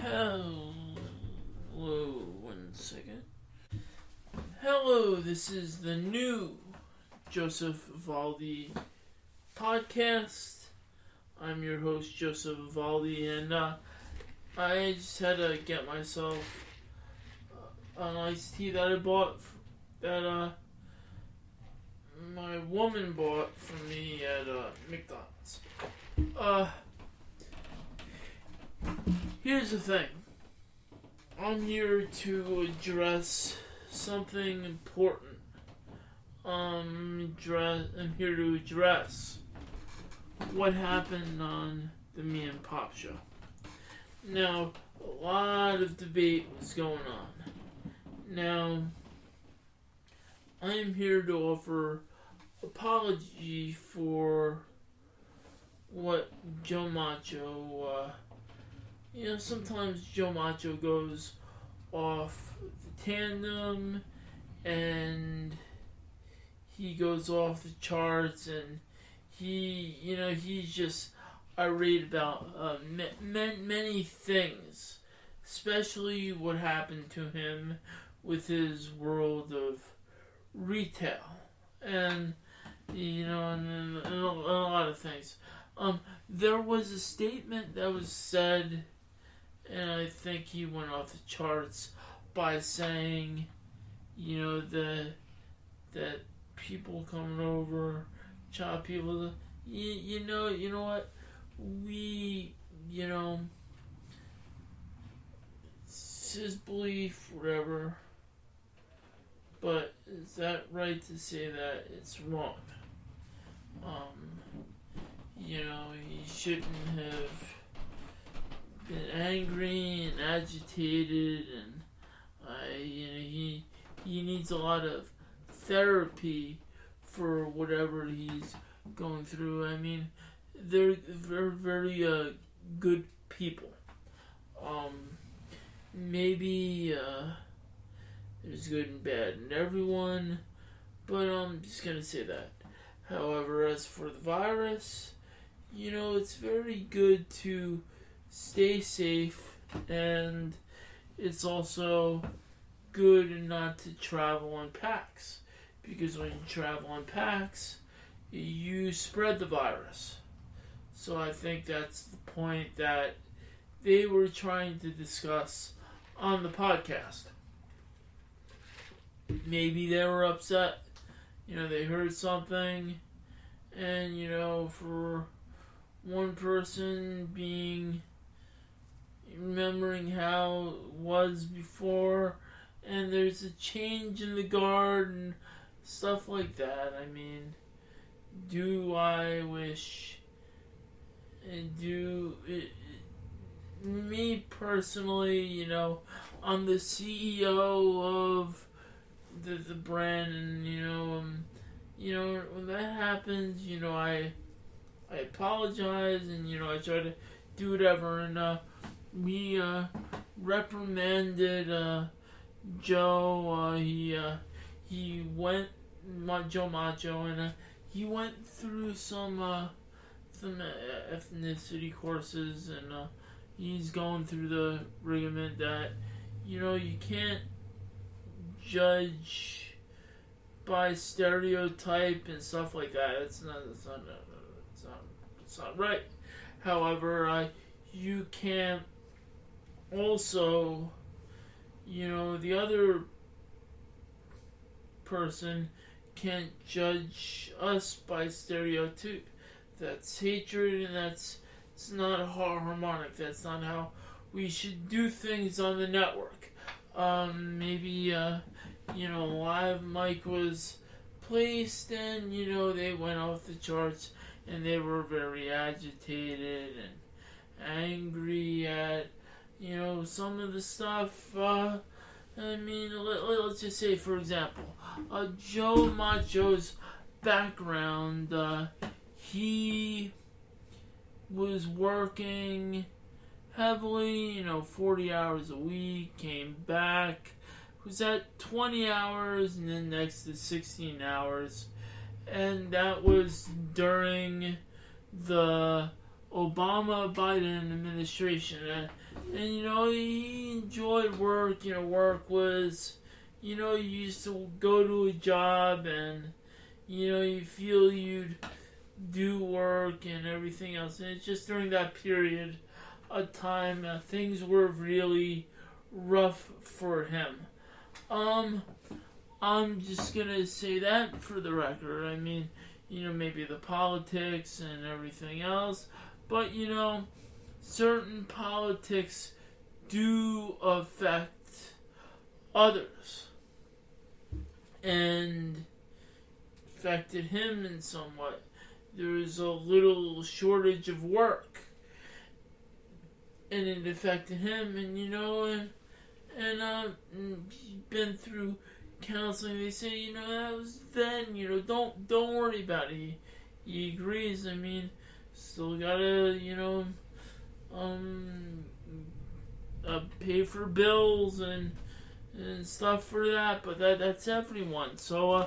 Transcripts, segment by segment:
Hello, one second. Hello, this is the new Joseph Evaldi podcast. I'm your host, Joseph Evaldi, and I just had to get myself an iced tea that I bought, that my woman bought for me at McDonald's. Here's the thing. I'm here to address something important. I'm here to address what happened on the Me and Pop show. Now, a lot of debate was going on. Now, I am here to offer apology for what Joe Macho, sometimes Joe Macho goes off the tandem and he goes off the charts, and he's just irate about many things, especially what happened to him with his world of retail, and and a lot of things. There was a statement that was said, and I think he went off the charts by saying, that people coming over, child people, you know what, it's his belief, whatever, but is that right to say that it's wrong? He shouldn't have been angry and agitated, and he needs a lot of therapy for whatever he's going through. I mean, they're very good people. Maybe there's good and bad in everyone, but I'm just gonna say that. However, as for the virus, it's very good to stay safe, and it's also good not to travel in packs, because when you travel in packs, you spread the virus. So I think that's the point that they were trying to discuss on the podcast. Maybe they were upset, they heard something, and for one person remembering how it was before, and there's a change in the guard and stuff like that. I mean, do I wish, and me personally, I'm the CEO of the brand, and when that happens, I apologize, and I try to do whatever, and we reprimanded Joe. He went Joe Macho, and he went through some ethnicity courses, and he's going through the rigmarole that you can't judge by stereotype and stuff like that. It's not right. However, you can't also, the other person can't judge us by stereotype. That's hatred, and it's not harmonic. That's not how we should do things on the network. Maybe live mic was placed, and they went off the charts, and they were very agitated and angry at some of the stuff. Let's just say, for example, Joe Macho's background. He was working heavily, 40 hours a week, came back, was at 20 hours, and then next to 16 hours. And that was during the Obama-Biden administration. And, he enjoyed work. Work was, you used to go to a job and, you feel you'd do work and everything else. And it's just during that period of time, things were really rough for him. I'm just gonna say that for the record. I mean, maybe the politics and everything else, but certain politics do affect others, and affected him in somewhat. There's a little shortage of work, and it affected him, and he's been through counseling. They say, that was then, don't worry about it. He agrees. I mean, still gotta, pay for bills and stuff for that, but that's everyone. So,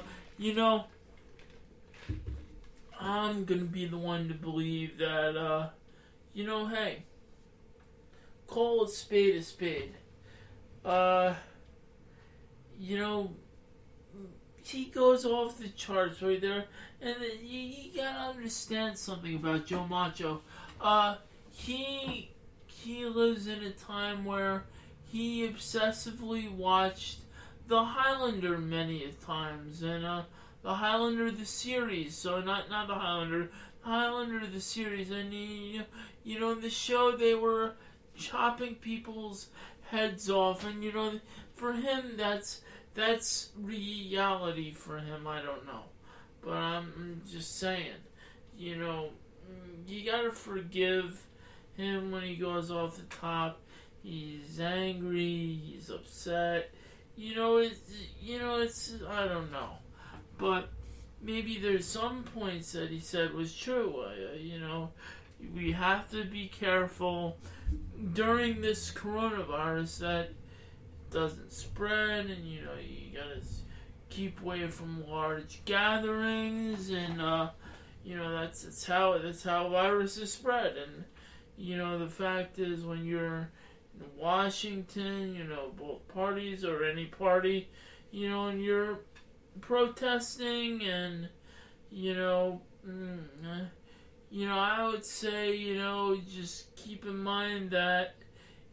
I'm gonna be the one to believe that, hey, call a spade a spade. He goes off the charts right there, and you gotta understand something about Joe Macho. He lives in a time where he obsessively watched The Highlander many times, and The Highlander the series. So not the Highlander, The Highlander the series, and in the show they were chopping people's heads off, and for him that's reality for him. I don't know, but I'm just saying, you gotta forgive him when he goes off the top. He's angry, he's upset, it's I don't know, but maybe there's some points that he said was true. We have to be careful during this coronavirus that doesn't spread, and you gotta keep away from large gatherings, and that's how viruses spread. And the fact is, when you're in Washington, both parties or any party, and you're protesting, and I would say, just keep in mind that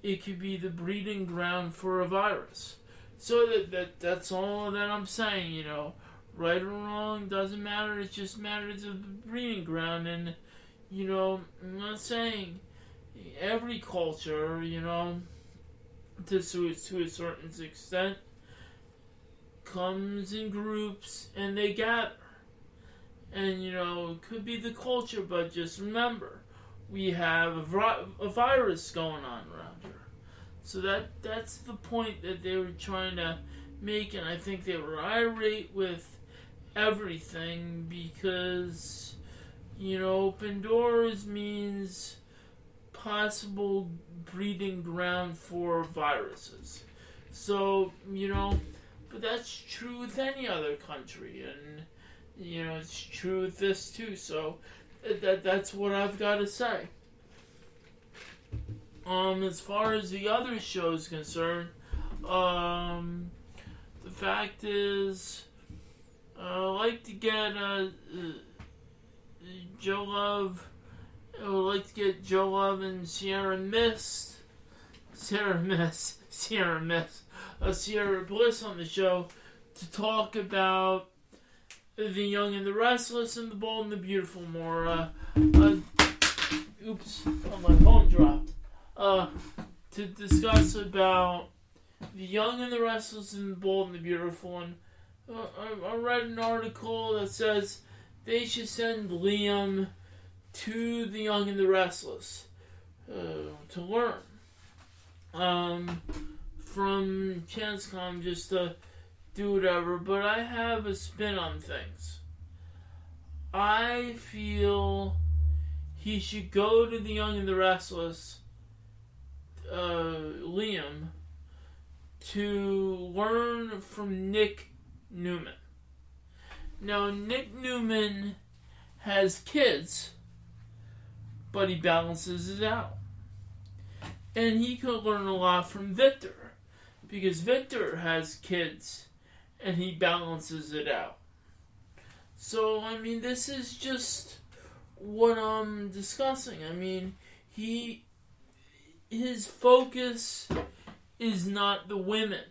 it could be the breeding ground for a virus. So that's all that I'm saying, right or wrong, doesn't matter, it just matters of the breeding ground. And, I'm not saying every culture, to a certain extent, comes in groups and they gather. And, it could be the culture, but just remember, we have a virus going on around here. So that's the point that they were trying to make, and I think they were irate with everything because, open doors means possible breeding ground for viruses. So, but that's true with any other country, and, it's true with this too. So that's what I've got to say. As far as the other show is concerned, the fact is, I like to get Joe Love. I would like to get Joe Love and Sierra Bliss on the show to talk about The Young and the Restless and The Bold and the Beautiful more. Oops, my phone dropped. To discuss about The Young and the Restless and The Bold and the Beautiful. And I read an article that says they should send Liam to The Young and the Restless to learn from ChanceCom, just to do whatever. But I have a spin on things. I feel he should go to The Young and the Restless, Liam, to learn from Nick Newman. Now, Nick Newman has kids, but he balances it out. And he could learn a lot from Victor, because Victor has kids and he balances it out. So, I mean, this is just what I'm discussing. I mean, his focus is not the women.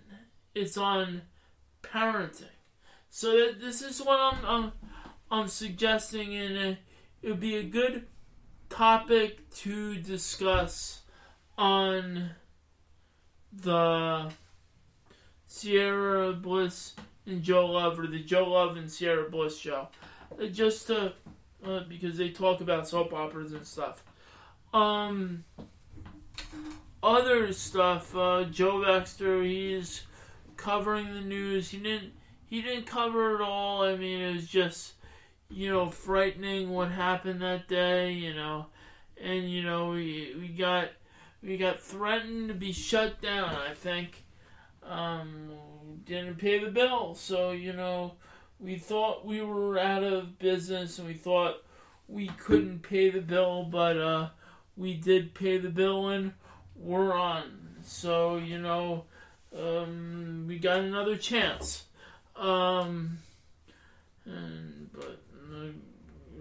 It's on parenting. So this is what I'm suggesting, and it would be a good topic to discuss on the Sierra Bliss and Joe Love, or the Joe Love and Sierra Bliss show. Just to, because they talk about soap operas and stuff. Other stuff, Joe Baxter, he's covering the news. He didn't cover it all. I mean, it was just, frightening what happened that day, and we got threatened to be shut down, I think. Didn't pay the bill, so we thought we were out of business, and we thought we couldn't pay the bill, but we did pay the bill, and we're on. So we got another chance, but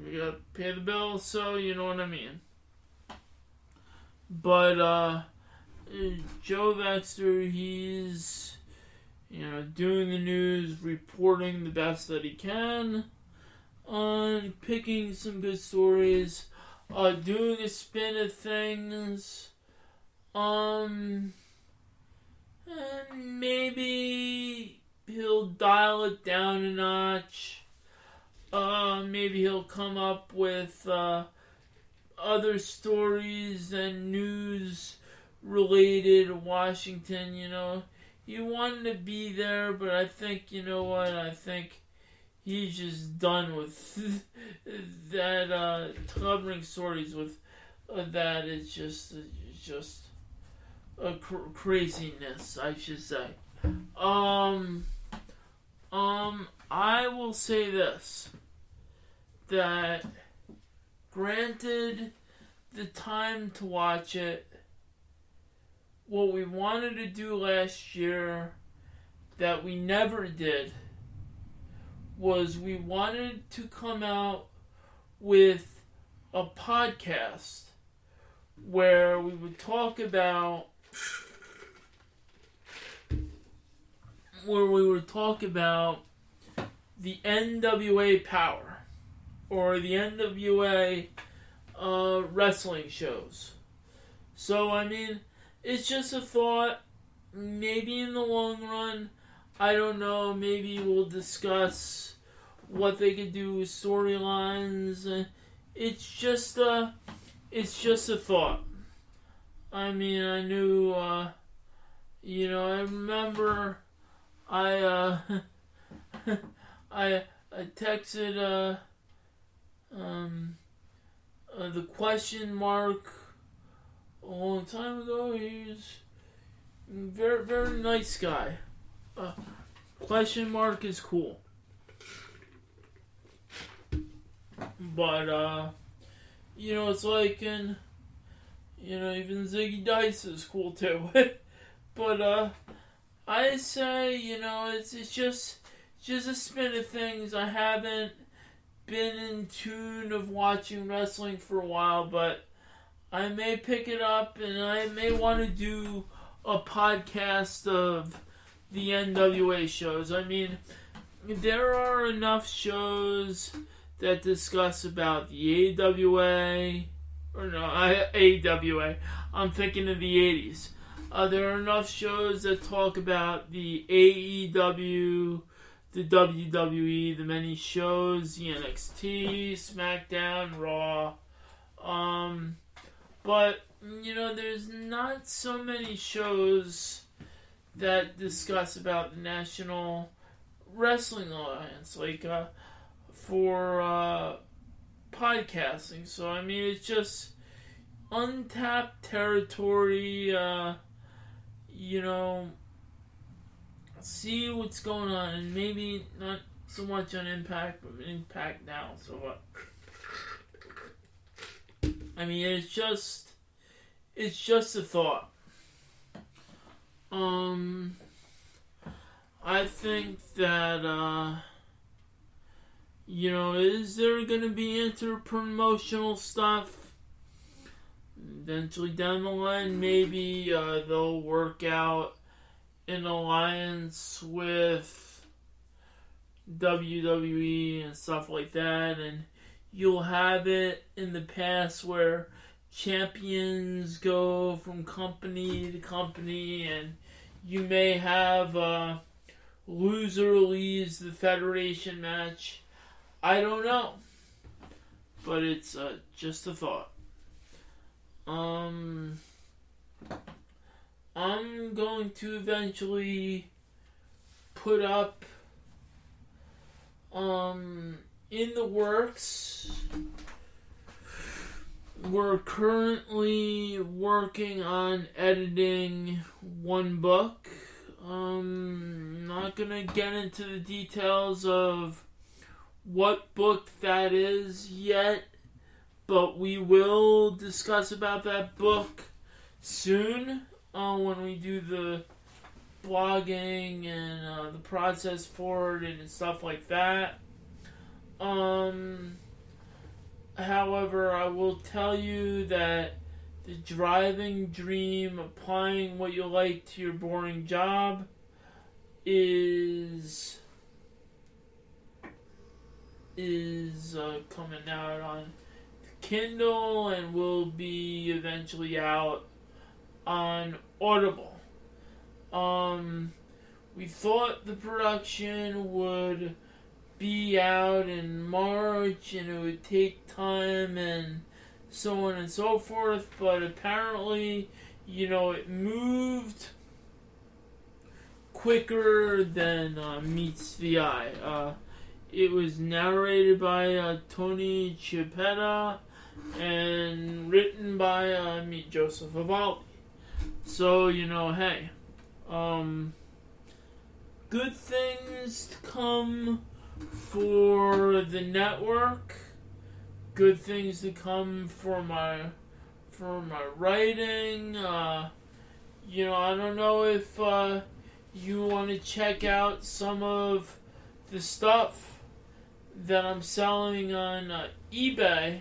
we got to pay the bill, so you know what I mean. But Joe Baxter, he's doing the news, reporting the best that he can, picking some good stories, doing a spin of things, and maybe he'll dial it down a notch. Maybe he'll come up with other stories and news related to Washington. He wanted to be there, but I think, I think he's just done with that, covering stories with that. It's just a craziness, I should say. I will say this, that granted the time to watch it, what we wanted to do last year that we never did was we wanted to come out with a podcast where we would talk about the NWA power, or the NWA wrestling shows. So, I mean, it's just a thought. Maybe in the long run, I don't know, maybe we'll discuss what they could do with storylines. It's just a thought. I mean, I knew, I remember I texted the question mark a long time ago. He's a very, very nice guy. Question mark is cool. But, it's like, and, even Ziggy Dice is cool too. But, I say, it's just a spin of things. I haven't been in tune of watching wrestling for a while, but I may pick it up, and I may want to do a podcast of the NWA shows. I mean, there are enough shows that discuss about the AWA, AWA. I'm thinking of the 80s. There are enough shows that talk about the AEW, the WWE, the many shows, the NXT, SmackDown, Raw. But, there's not so many shows that discuss about the National Wrestling Alliance, like, for podcasting. So, I mean, it's just untapped territory, see what's going on, and maybe not so much on Impact, but Impact now, so what? I mean, it's just a thought. Um, I think that, is there going to be inter-promotional stuff? Eventually down the line, maybe they'll work out an alliance with WWE and stuff like that, and you'll have it in the past where champions go from company to company, and you may have loser leaves the Federation match. I don't know, but it's just a thought. I'm going to eventually put up in the works. We're currently working on editing one book. Not gonna get into the details of what book that is yet, but we will discuss about that book soon when we do the blogging and the process for it and stuff like that. However, I will tell you that the driving dream, applying what you like to your boring job, is coming out on Kindle and will be eventually out on Audible. We thought the production would be out in March and it would take time and so on and so forth, but apparently, it moved quicker than meets the eye. It was narrated by Tony Chiappetta and written by Joseph Evaldi. So, hey, good things to come for the network. Good things to come for my writing. I don't know if you want to check out some of the stuff that I'm selling on eBay,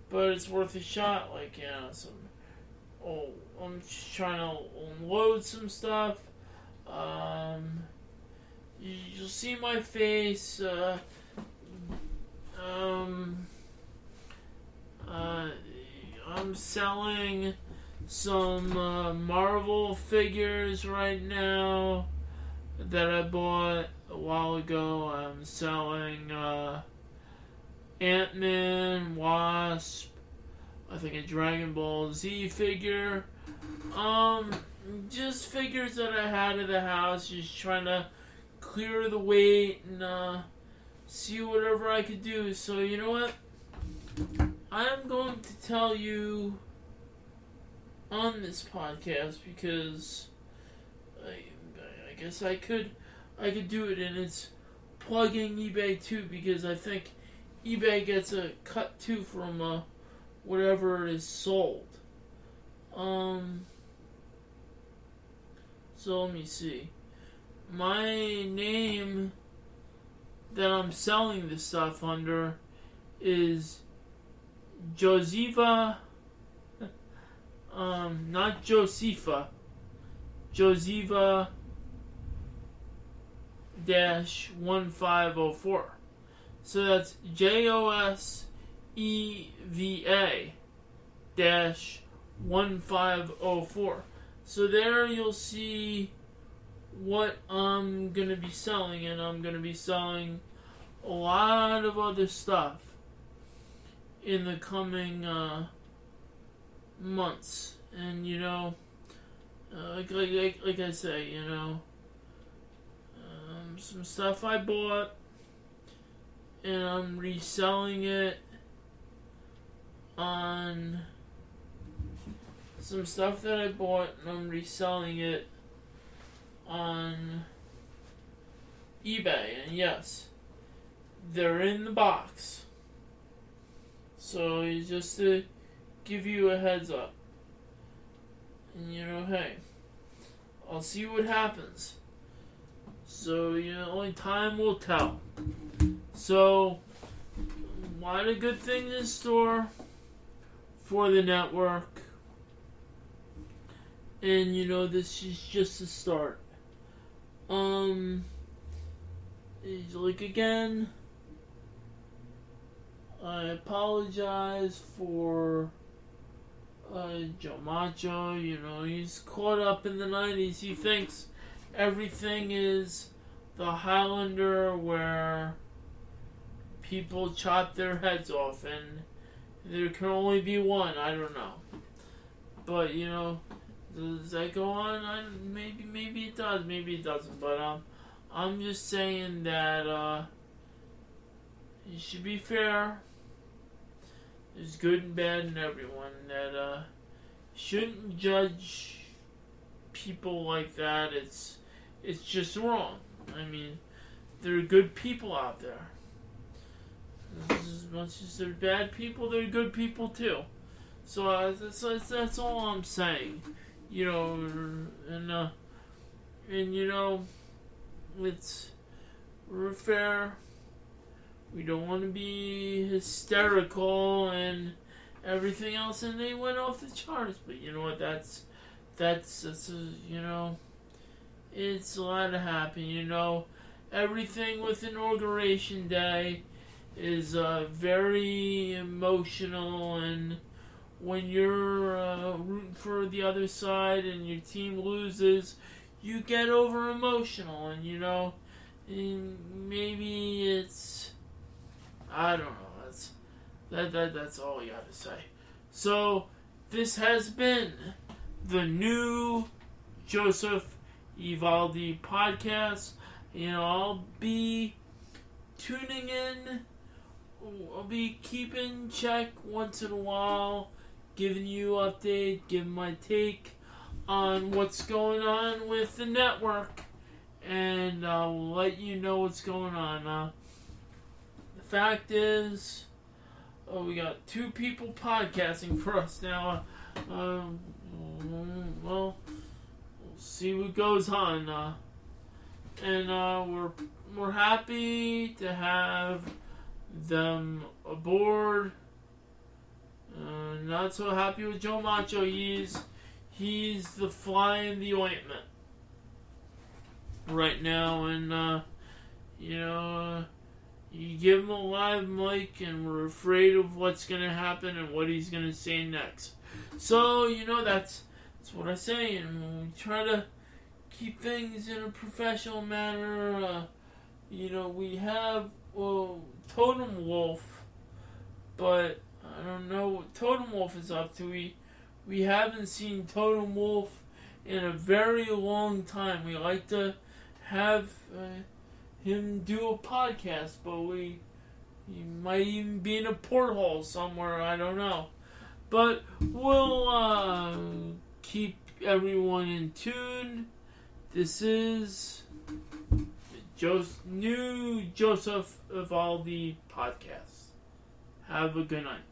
but it's worth a shot. I'm just trying to unload some stuff. You'll see my face. I'm selling some Marvel figures right now that I bought a while ago. I'm selling Ant-Man, Wasp, I think a Dragon Ball Z figure. Just figures that I had at the house, just trying to clear the weight and see whatever I could do. So you know what? I'm going to tell you on this podcast because I guess I could do it, and it's plugging eBay too, because I think eBay gets a cut too from whatever is sold. So let me see. My name that I'm selling this stuff under is Josepha, not Josepha, Josepha -1504. So that's JOSEVA -1504. So there you'll see what I'm going to be selling, and I'm going to be selling a lot of other stuff in the coming months. And like I say, some stuff I bought and I'm reselling it on some stuff that I bought and I'm reselling it on eBay. And yes, they're in the box. So just to give you a heads up. And hey, I'll see what happens. So, only time will tell. So, a lot of good things in store for the network. And, this is just the start. Again, I apologize for Joe Macho. He's caught up in the 90s. He thinks everything is the Highlander where people chop their heads off and there can only be one. I don't know. But, does that go on? Maybe it does, maybe it doesn't. But I'm just saying that you should be fair. There's good and bad in everyone. That shouldn't judge people like that. It's just wrong. I mean, there are good people out there. As much as they're bad people, they're good people too. So that's all I'm saying. We're fair. We don't want to be hysterical and everything else, and they went off the charts. But you know what? That's it's a lot to happen. Everything with Inauguration Day is very emotional, and when you're rooting for the other side and your team loses, you get over emotional, and maybe it's, I don't know. That's all I gotta say. So this has been the new Joseph Evaldi podcast. I'll be tuning in. I'll be keeping check once in a while, giving you update, giving my take on what's going on with the network, and I'll let you know what's going on. The fact is, we got 2 people podcasting for us now. Well, we'll see what goes on. And we're happy to have them aboard. Not so happy with Joe Macho. He's the fly in the ointment right now, and you give him a live mic, and we're afraid of what's gonna happen and what he's gonna say next. So that's what I say, and we try to keep things in a professional manner. We have Totem Wolf, but I don't know what Totem Wolf is up to. We haven't seen Totem Wolf in a very long time. We like to have him do a podcast, but he might even be in a porthole somewhere. I don't know. But we'll keep everyone in tune. This is the new Joseph Evaldi podcast. Have a good night.